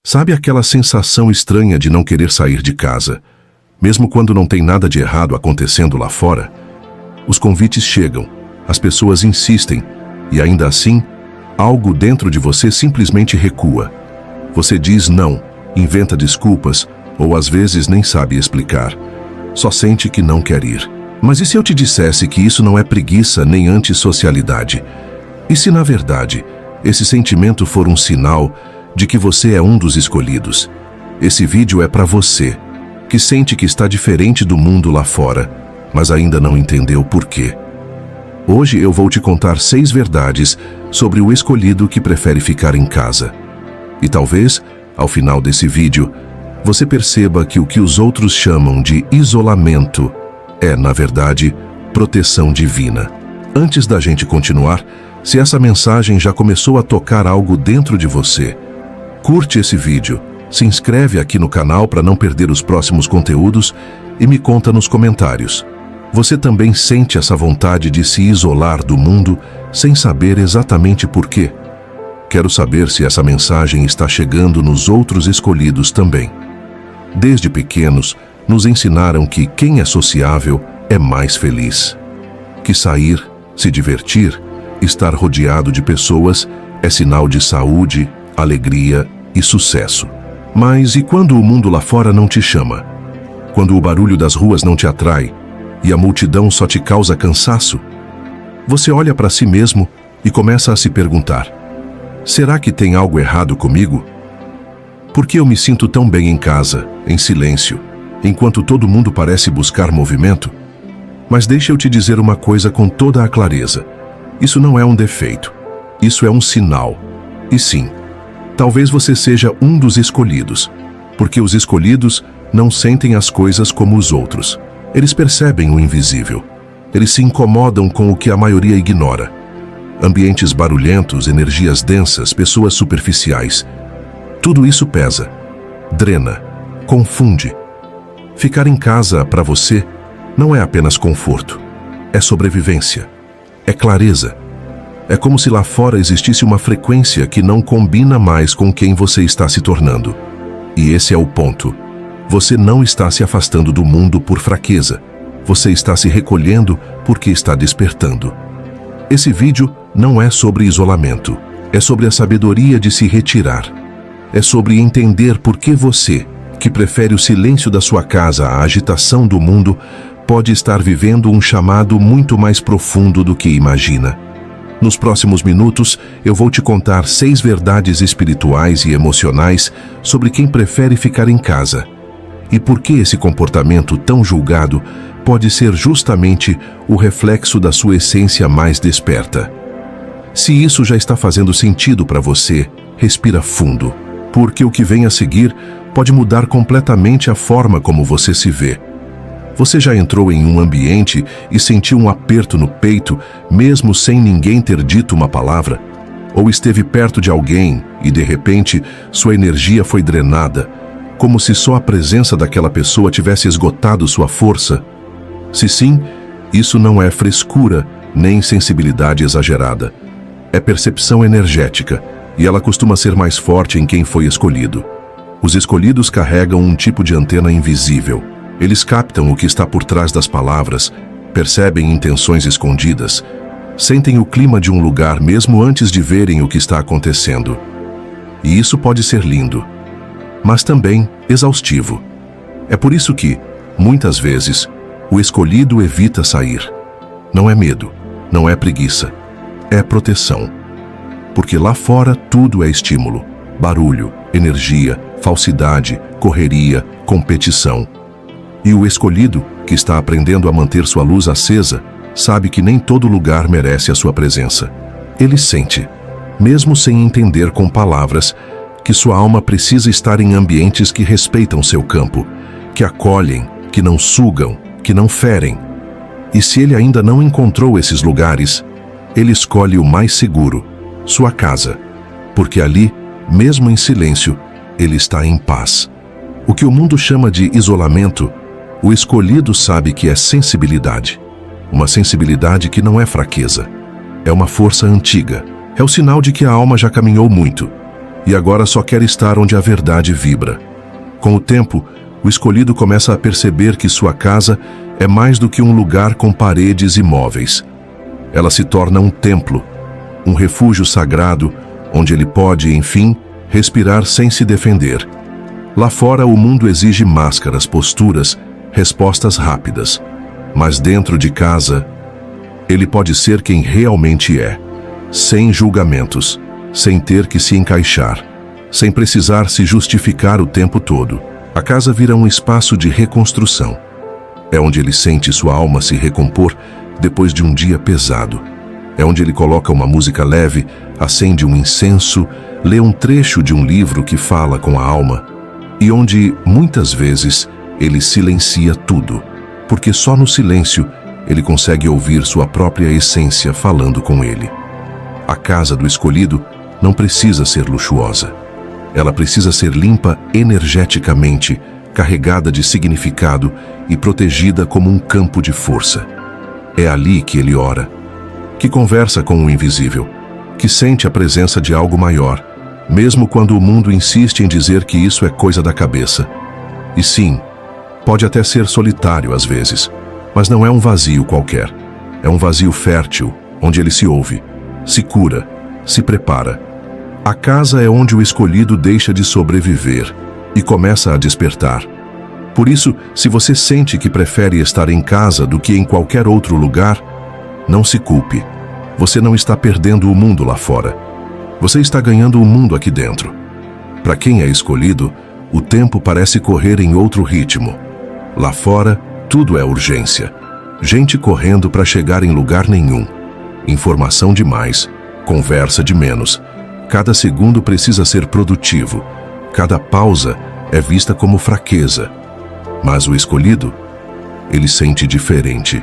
Sabe aquela sensação estranha de não querer sair de casa, mesmo quando não tem nada de errado acontecendo lá fora? Os convites chegam, as pessoas insistem, e ainda assim, algo dentro de você simplesmente recua. Você diz não, inventa desculpas, ou às vezes nem sabe explicar. Só sente que não quer ir. Mas e se eu te dissesse que isso não é preguiça nem antissocialidade? E se na verdade, esse sentimento for um sinal de que você é um dos escolhidos? Esse vídeo é para você, que sente que está diferente do mundo lá fora, mas ainda não entendeu por quê. Hoje eu vou te contar 6 verdades sobre o escolhido que prefere ficar em casa. E talvez, ao final desse vídeo, você perceba que o que os outros chamam de isolamento é, na verdade, proteção divina. Antes da gente continuar, se essa mensagem já começou a tocar algo dentro de você, curte esse vídeo, se inscreve aqui no canal para não perder os próximos conteúdos e me conta nos comentários. Você também sente essa vontade de se isolar do mundo sem saber exatamente por quê? Quero saber se essa mensagem está chegando nos outros escolhidos também. Desde pequenos, nos ensinaram que quem é sociável é mais feliz. Que sair, se divertir, estar rodeado de pessoas é sinal de saúde, alegria e sucesso. Mas e quando o mundo lá fora não te chama? Quando o barulho das ruas não te atrai e a multidão só te causa cansaço? Você olha para si mesmo e começa a se perguntar: será que tem algo errado comigo? Por que eu me sinto tão bem em casa, em silêncio, enquanto todo mundo parece buscar movimento? Mas deixa eu te dizer uma coisa com toda a clareza. Isso não é um defeito. Isso é um sinal. E sim, talvez você seja um dos escolhidos, porque os escolhidos não sentem as coisas como os outros. Eles percebem o invisível. Eles se incomodam com o que a maioria ignora. Ambientes barulhentos, energias densas, pessoas superficiais. Tudo isso pesa, drena, confunde. Ficar em casa, para você, não é apenas conforto. É sobrevivência. É clareza. É como se lá fora existisse uma frequência que não combina mais com quem você está se tornando. E esse é o ponto. Você não está se afastando do mundo por fraqueza. Você está se recolhendo porque está despertando. Esse vídeo não é sobre isolamento. É sobre a sabedoria de se retirar. É sobre entender por que você, que prefere o silêncio da sua casa à agitação do mundo, pode estar vivendo um chamado muito mais profundo do que imagina. Nos próximos minutos, eu vou te contar 6 verdades espirituais e emocionais sobre quem prefere ficar em casa. E por que esse comportamento tão julgado pode ser justamente o reflexo da sua essência mais desperta. Se isso já está fazendo sentido para você, respira fundo, porque o que vem a seguir pode mudar completamente a forma como você se vê. Você já entrou em um ambiente e sentiu um aperto no peito, mesmo sem ninguém ter dito uma palavra? Ou esteve perto de alguém e, de repente, sua energia foi drenada, como se só a presença daquela pessoa tivesse esgotado sua força? Se sim, isso não é frescura nem sensibilidade exagerada. É percepção energética, e ela costuma ser mais forte em quem foi escolhido. Os escolhidos carregam um tipo de antena invisível. Eles captam o que está por trás das palavras, percebem intenções escondidas, sentem o clima de um lugar mesmo antes de verem o que está acontecendo. E isso pode ser lindo, mas também exaustivo. É por isso que, muitas vezes, o escolhido evita sair. Não é medo, não é preguiça, é proteção. Porque lá fora tudo é estímulo, barulho, energia, falsidade, correria, competição. E o escolhido, que está aprendendo a manter sua luz acesa, sabe que nem todo lugar merece a sua presença. Ele sente, mesmo sem entender com palavras, que sua alma precisa estar em ambientes que respeitam seu campo, que acolhem, que não sugam, que não ferem. E se ele ainda não encontrou esses lugares, ele escolhe o mais seguro, sua casa, porque ali, mesmo em silêncio, ele está em paz. O que o mundo chama de isolamento, o escolhido sabe que é sensibilidade. Uma sensibilidade que não é fraqueza. É uma força antiga. É o sinal de que a alma já caminhou muito. e agora só quer estar onde a verdade vibra. Com o tempo, o escolhido começa a perceber que sua casa é mais do que um lugar com paredes e móveis. Ela se torna um templo, um refúgio sagrado, onde ele pode, enfim, respirar sem se defender. Lá fora, o mundo exige máscaras, posturas, respostas rápidas. Mas dentro de casa, ele pode ser quem realmente é, sem julgamentos, sem ter que se encaixar, sem precisar se justificar o tempo todo. A casa vira um espaço de reconstrução. É onde ele sente sua alma se recompor depois de um dia pesado. É onde ele coloca uma música leve, acende um incenso, lê um trecho de um livro que fala com a alma, e onde, muitas vezes, ele silencia tudo, porque só no silêncio ele consegue ouvir sua própria essência falando com ele. A casa do escolhido não precisa ser luxuosa. Ela precisa ser limpa energeticamente, carregada de significado e protegida como um campo de força. É ali que ele ora, que conversa com o invisível, que sente a presença de algo maior, mesmo quando o mundo insiste em dizer que isso é coisa da cabeça. E sim, pode até ser solitário às vezes, mas não é um vazio qualquer. É um vazio fértil, onde ele se ouve, se cura, se prepara. A casa é onde o escolhido deixa de sobreviver e começa a despertar. Por isso, se você sente que prefere estar em casa do que em qualquer outro lugar, não se culpe. Você não está perdendo o mundo lá fora. Você está ganhando o mundo aqui dentro. Para quem é escolhido, o tempo parece correr em outro ritmo. Lá fora, tudo é urgência. Gente correndo para chegar em lugar nenhum. Informação demais, conversa de menos. Cada segundo precisa ser produtivo. Cada pausa é vista como fraqueza. Mas o escolhido, ele sente diferente.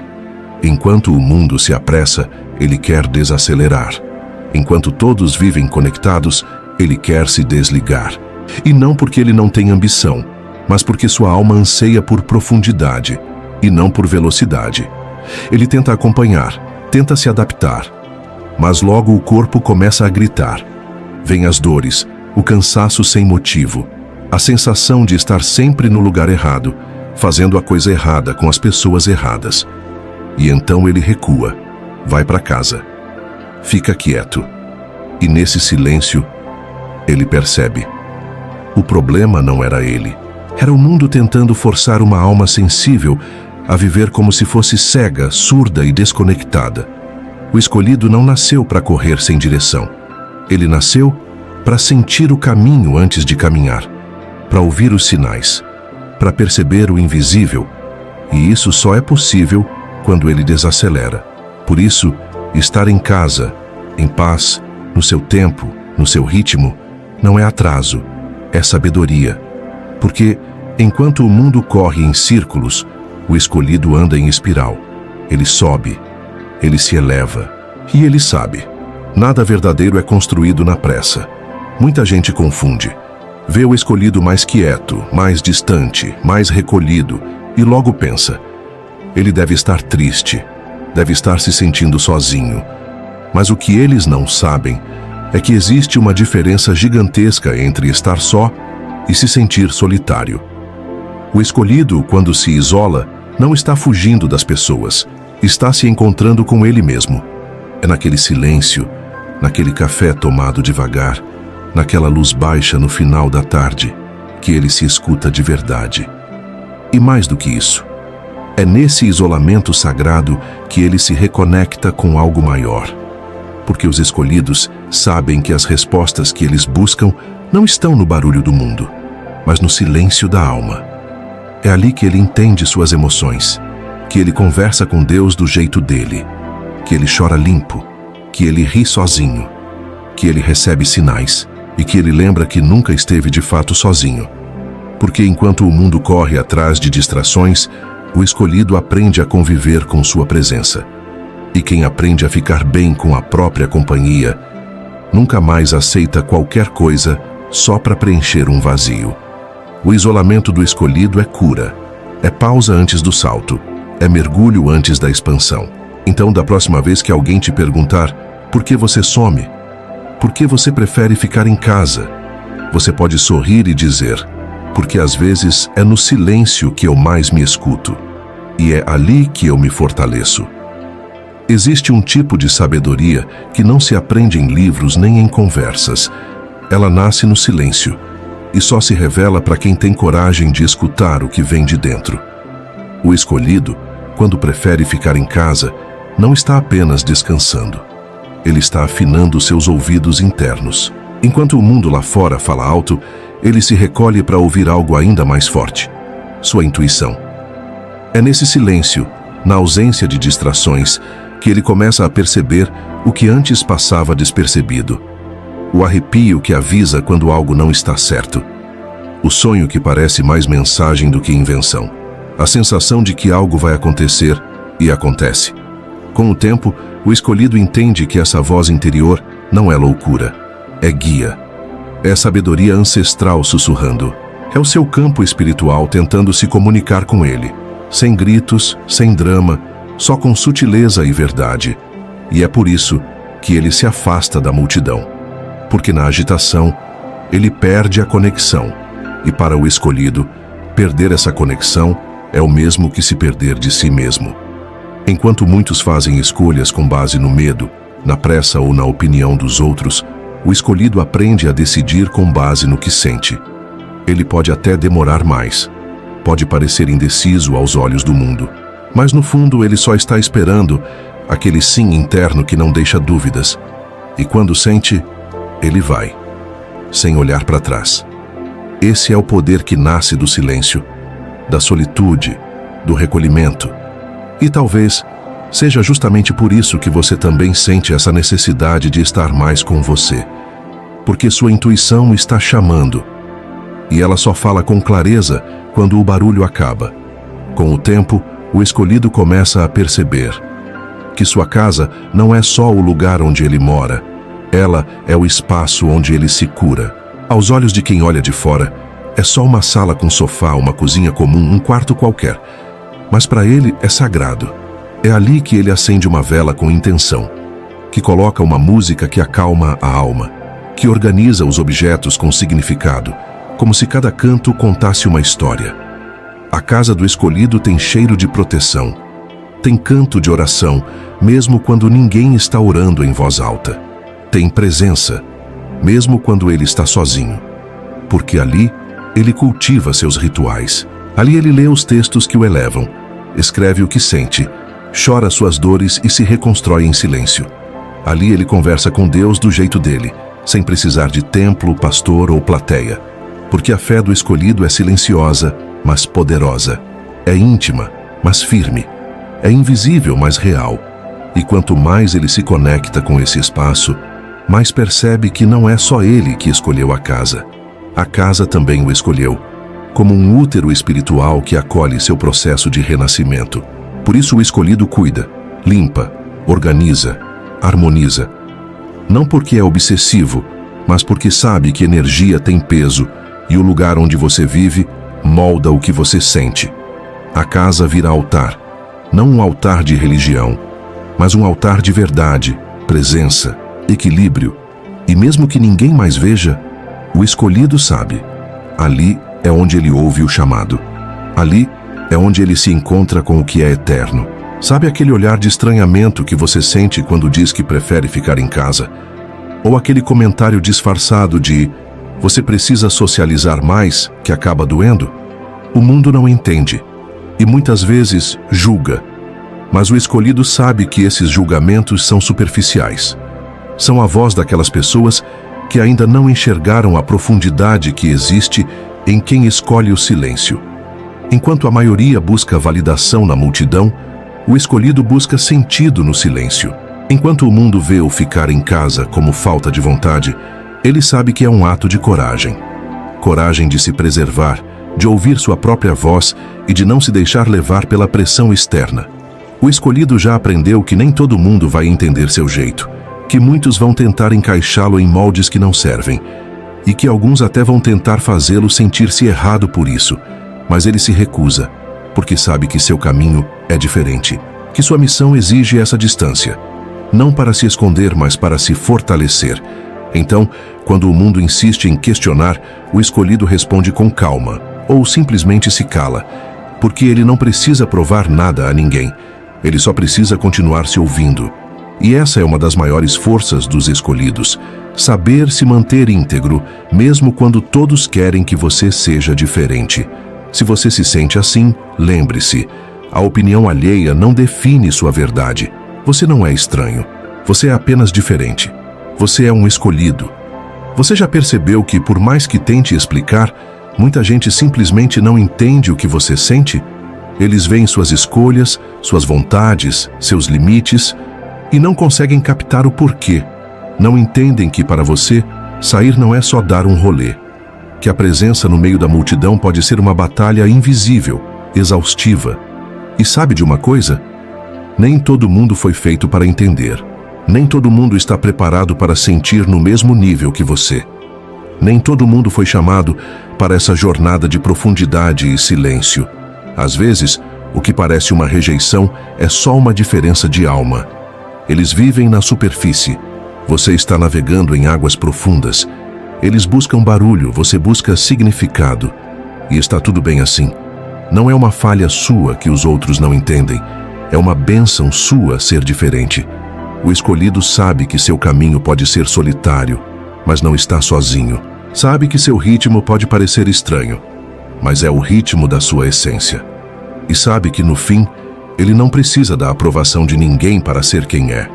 Enquanto o mundo se apressa, ele quer desacelerar. Enquanto todos vivem conectados, ele quer se desligar. E não porque ele não tem ambição, mas porque sua alma anseia por profundidade e não por velocidade. Ele tenta acompanhar, tenta se adaptar, mas logo o corpo começa a gritar. Vêm as dores, o cansaço sem motivo, a sensação de estar sempre no lugar errado, fazendo a coisa errada com as pessoas erradas. E então ele recua, vai para casa, fica quieto. E nesse silêncio, ele percebe. O problema não era ele. Era o mundo tentando forçar uma alma sensível a viver como se fosse cega, surda e desconectada. O escolhido não nasceu para correr sem direção. Ele nasceu para sentir o caminho antes de caminhar, para ouvir os sinais, para perceber o invisível. E isso só é possível quando ele desacelera. Por isso, estar em casa, em paz, no seu tempo, no seu ritmo, não é atraso, é sabedoria. Porque, enquanto o mundo corre em círculos, o escolhido anda em espiral. Ele sobe, ele se eleva, e ele sabe. Nada verdadeiro é construído na pressa. Muita gente confunde. Vê o escolhido mais quieto, mais distante, mais recolhido, e logo pensa: ele deve estar triste, deve estar se sentindo sozinho. Mas o que eles não sabem é que existe uma diferença gigantesca entre estar só e se sentir solitário. O escolhido, quando se isola, não está fugindo das pessoas, está se encontrando com ele mesmo. É naquele silêncio, naquele café tomado devagar, naquela luz baixa no final da tarde, que ele se escuta de verdade. E mais do que isso, é nesse isolamento sagrado que ele se reconecta com algo maior. Porque os escolhidos sabem que as respostas que eles buscam não estão no barulho do mundo, mas no silêncio da alma. É ali que ele entende suas emoções, que ele conversa com Deus do jeito dele, que ele chora limpo, que ele ri sozinho, que ele recebe sinais e que ele lembra que nunca esteve de fato sozinho. Porque enquanto o mundo corre atrás de distrações, o escolhido aprende a conviver com sua presença. E quem aprende a ficar bem com a própria companhia, nunca mais aceita qualquer coisa só para preencher um vazio. O isolamento do escolhido é cura, é pausa antes do salto, é mergulho antes da expansão. Então, da próxima vez que alguém te perguntar por que você some, por que você prefere ficar em casa, Você pode sorrir e dizer: porque às vezes é no silêncio que eu mais me escuto, e é ali que eu me fortaleço. Existe um tipo de sabedoria que não se aprende em livros nem em conversas. Ela nasce no silêncio, e só se revela para quem tem coragem de escutar o que vem de dentro. O escolhido, quando prefere ficar em casa, não está apenas descansando. Ele está afinando seus ouvidos internos. Enquanto o mundo lá fora fala alto, ele se recolhe para ouvir algo ainda mais forte: sua intuição. É nesse silêncio, na ausência de distrações, que ele começa a perceber o que antes passava despercebido. O arrepio que avisa quando algo não está certo. O sonho que parece mais mensagem do que invenção. A sensação de que algo vai acontecer, e acontece. Com o tempo, o escolhido entende que essa voz interior não é loucura, é guia. É sabedoria ancestral sussurrando. É o seu campo espiritual tentando se comunicar com ele, sem gritos, sem drama, só com sutileza e verdade. E é por isso que ele se afasta da multidão. Porque na agitação, ele perde a conexão. E para o escolhido, perder essa conexão é o mesmo que se perder de si mesmo. Enquanto muitos fazem escolhas com base no medo, na pressa ou na opinião dos outros, o escolhido aprende a decidir com base no que sente. Ele pode até demorar mais. Pode parecer indeciso aos olhos do mundo. Mas no fundo ele só está esperando aquele sim interno que não deixa dúvidas. E quando sente, ele vai, sem olhar para trás. Esse é o poder que nasce do silêncio, da solitude, do recolhimento. E talvez seja justamente por isso que você também sente essa necessidade de estar mais com você. Porque sua intuição está chamando. E ela só fala com clareza quando o barulho acaba. Com o tempo, o escolhido começa a perceber que sua casa não é só o lugar onde ele mora. Ela é o espaço onde ele se cura. Aos olhos de quem olha de fora, é só uma sala com sofá, uma cozinha comum, um quarto qualquer. Mas para ele é sagrado. É ali que ele acende uma vela com intenção, que coloca uma música que acalma a alma, que organiza os objetos com significado, como se cada canto contasse uma história. A casa do escolhido tem cheiro de proteção. Tem canto de oração, mesmo quando ninguém está orando em voz alta. Tem presença, mesmo quando ele está sozinho. Porque ali, ele cultiva seus rituais. Ali ele lê os textos que o elevam, escreve o que sente, chora suas dores e se reconstrói em silêncio. Ali ele conversa com Deus do jeito dele, sem precisar de templo, pastor ou plateia. Porque a fé do escolhido é silenciosa, mas poderosa. É íntima, mas firme. É invisível, mas real. E quanto mais ele se conecta com esse espaço, mais percebe que não é só ele que escolheu a casa. A casa também o escolheu, como um útero espiritual que acolhe seu processo de renascimento. Por isso o escolhido cuida, limpa, organiza, harmoniza. Não porque é obsessivo, mas porque sabe que energia tem peso e o lugar onde você vive molda o que você sente. A casa vira altar, não um altar de religião, mas um altar de verdade, presença, equilíbrio. E mesmo que ninguém mais veja, o escolhido sabe. Ali é onde ele ouve o chamado. Ali é onde ele se encontra com o que é eterno. Sabe aquele olhar de estranhamento que você sente quando diz que prefere ficar em casa? Ou aquele comentário disfarçado de "você precisa socializar mais", que acaba doendo? O mundo não entende e muitas vezes julga. Mas o escolhido sabe que esses julgamentos são superficiais. São a voz daquelas pessoas que ainda não enxergaram a profundidade que existe em quem escolhe o silêncio. Enquanto a maioria busca validação na multidão, o escolhido busca sentido no silêncio. Enquanto o mundo vê o ficar em casa como falta de vontade, ele sabe que é um ato de coragem. Coragem de se preservar, de ouvir sua própria voz e de não se deixar levar pela pressão externa. O escolhido já aprendeu que nem todo mundo vai entender seu jeito, que muitos vão tentar encaixá-lo em moldes que não servem, e que alguns até vão tentar fazê-lo sentir-se errado por isso, mas ele se recusa, porque sabe que seu caminho é diferente, que sua missão exige essa distância, não para se esconder, mas para se fortalecer, Então, quando o mundo insiste em questionar, o escolhido responde com calma, ou simplesmente se cala, porque ele não precisa provar nada a ninguém. Ele só precisa continuar se ouvindo. E essa é uma das maiores forças dos escolhidos: saber se manter íntegro, mesmo quando todos querem que você seja diferente. Se você se sente assim, lembre-se, a opinião alheia não define sua verdade. Você não é estranho. Você é apenas diferente. Você é um escolhido. Você já percebeu que, por mais que tente explicar, muita gente simplesmente não entende o que você sente? Eles veem suas escolhas, suas vontades, seus limites e não conseguem captar o porquê. Não entendem que, para você, sair não é só dar um rolê. Que a presença no meio da multidão pode ser uma batalha invisível, exaustiva. E sabe de uma coisa? Nem todo mundo foi feito para entender. Nem todo mundo está preparado para sentir no mesmo nível que você. Nem todo mundo foi chamado para essa jornada de profundidade e silêncio. Às vezes, o que parece uma rejeição é só uma diferença de alma. Eles vivem na superfície. Você está navegando em águas profundas. Eles buscam barulho, você busca significado. E está tudo bem assim. Não é uma falha sua que os outros não entendem. É uma bênção sua ser diferente. O escolhido sabe que seu caminho pode ser solitário, mas não está sozinho. Sabe que seu ritmo pode parecer estranho, mas é o ritmo da sua essência. E sabe que, no fim, ele não precisa da aprovação de ninguém para ser quem é.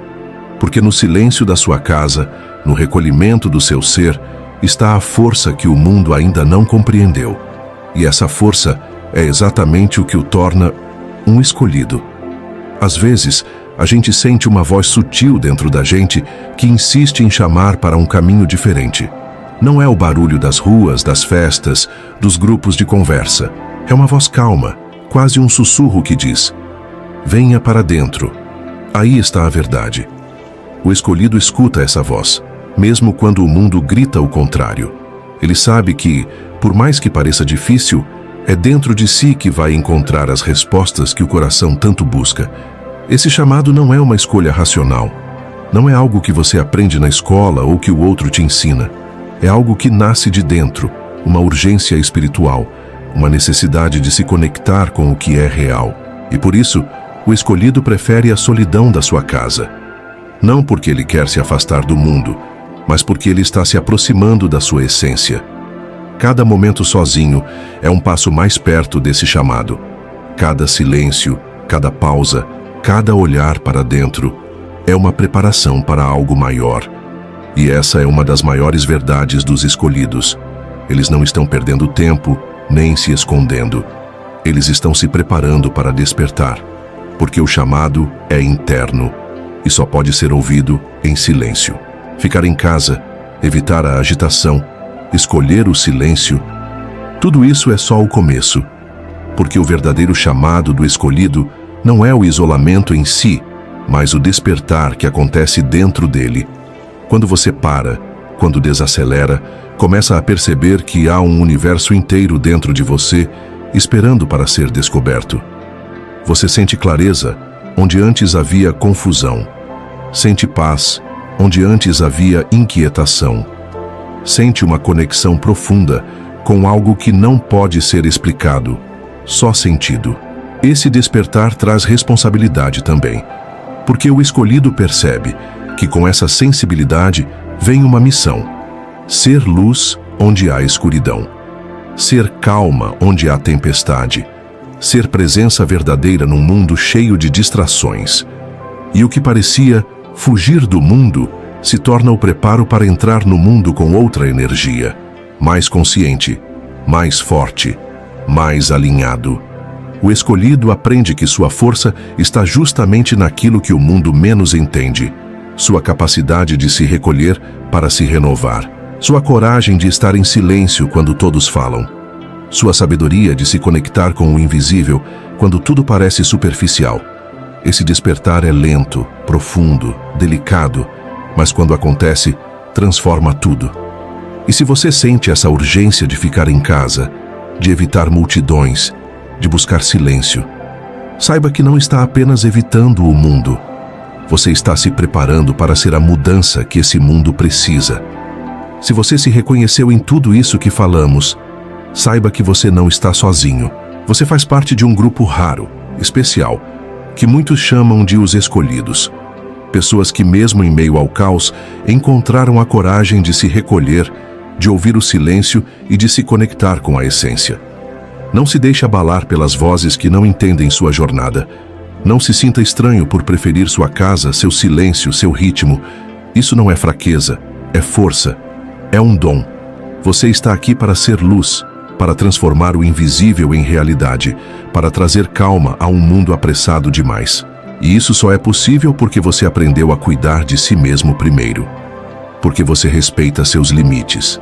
Porque no silêncio da sua casa, no recolhimento do seu ser, está a força que o mundo ainda não compreendeu. E essa força é exatamente o que o torna um escolhido. Às vezes, a gente sente uma voz sutil dentro da gente que insiste em chamar para um caminho diferente. Não é o barulho das ruas, das festas, dos grupos de conversa. É uma voz calma, quase um sussurro que diz: venha para dentro. Aí está a verdade. O escolhido escuta essa voz, mesmo quando o mundo grita o contrário. Ele sabe que, por mais que pareça difícil, é dentro de si que vai encontrar as respostas que o coração tanto busca. Esse chamado não é uma escolha racional. Não é algo que você aprende na escola ou que o outro te ensina. É algo que nasce de dentro, uma urgência espiritual, uma necessidade de se conectar com o que é real. E por isso, o escolhido prefere a solidão da sua casa. Não porque ele quer se afastar do mundo, mas porque ele está se aproximando da sua essência. Cada momento sozinho é um passo mais perto desse chamado. Cada silêncio, cada pausa, cada olhar para dentro é uma preparação para algo maior. E essa é uma das maiores verdades dos escolhidos. Eles não estão perdendo tempo, nem se escondendo. Eles estão se preparando para despertar, porque o chamado é interno e só pode ser ouvido em silêncio. Ficar em casa, evitar a agitação, escolher o silêncio, tudo isso é só o começo, porque o verdadeiro chamado do escolhido não é o isolamento em si, mas o despertar que acontece dentro dele. Quando você para, quando desacelera, começa a perceber que há um universo inteiro dentro de você, esperando para ser descoberto. Você sente clareza, onde antes havia confusão. Sente paz, onde antes havia inquietação. Sente uma conexão profunda com algo que não pode ser explicado, só sentido. Esse despertar traz responsabilidade também, porque o escolhido percebe que com essa sensibilidade vem uma missão: ser luz onde há escuridão, ser calma onde há tempestade, ser presença verdadeira num mundo cheio de distrações. E o que parecia fugir do mundo se torna o preparo para entrar no mundo com outra energia, mais consciente, mais forte, mais alinhado. O escolhido aprende que sua força está justamente naquilo que o mundo menos entende: sua capacidade de se recolher para se renovar, sua coragem de estar em silêncio quando todos falam, sua sabedoria de se conectar com o invisível quando tudo parece superficial. Esse despertar é lento, profundo, delicado, mas quando acontece, transforma tudo. E se você sente essa urgência de ficar em casa, de evitar multidões, de buscar silêncio, saiba que não está apenas evitando o mundo. Você está se preparando para ser a mudança que esse mundo precisa. Se você se reconheceu em tudo isso que falamos, saiba que você não está sozinho. Você faz parte de um grupo raro, especial, que muitos chamam de os escolhidos. Pessoas que, mesmo em meio ao caos, encontraram a coragem de se recolher, de ouvir o silêncio e de se conectar com a essência. Não se deixe abalar pelas vozes que não entendem sua jornada. Não se sinta estranho por preferir sua casa, seu silêncio, seu ritmo. Isso não é fraqueza, é força, é um dom. Você está aqui para ser luz, para transformar o invisível em realidade, para trazer calma a um mundo apressado demais. E isso só é possível porque você aprendeu a cuidar de si mesmo primeiro. Porque você respeita seus limites.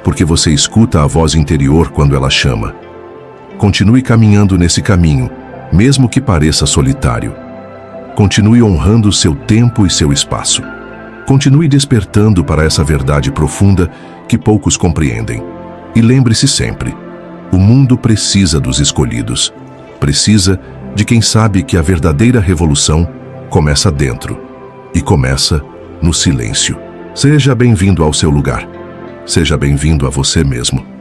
Porque você escuta a voz interior quando ela chama. Continue caminhando nesse caminho, mesmo que pareça solitário. Continue honrando seu tempo e seu espaço. Continue despertando para essa verdade profunda que poucos compreendem. E lembre-se sempre, o mundo precisa dos escolhidos. Precisa de quem sabe que a verdadeira revolução começa dentro. E começa no silêncio. Seja bem-vindo ao seu lugar. Seja bem-vindo a você mesmo.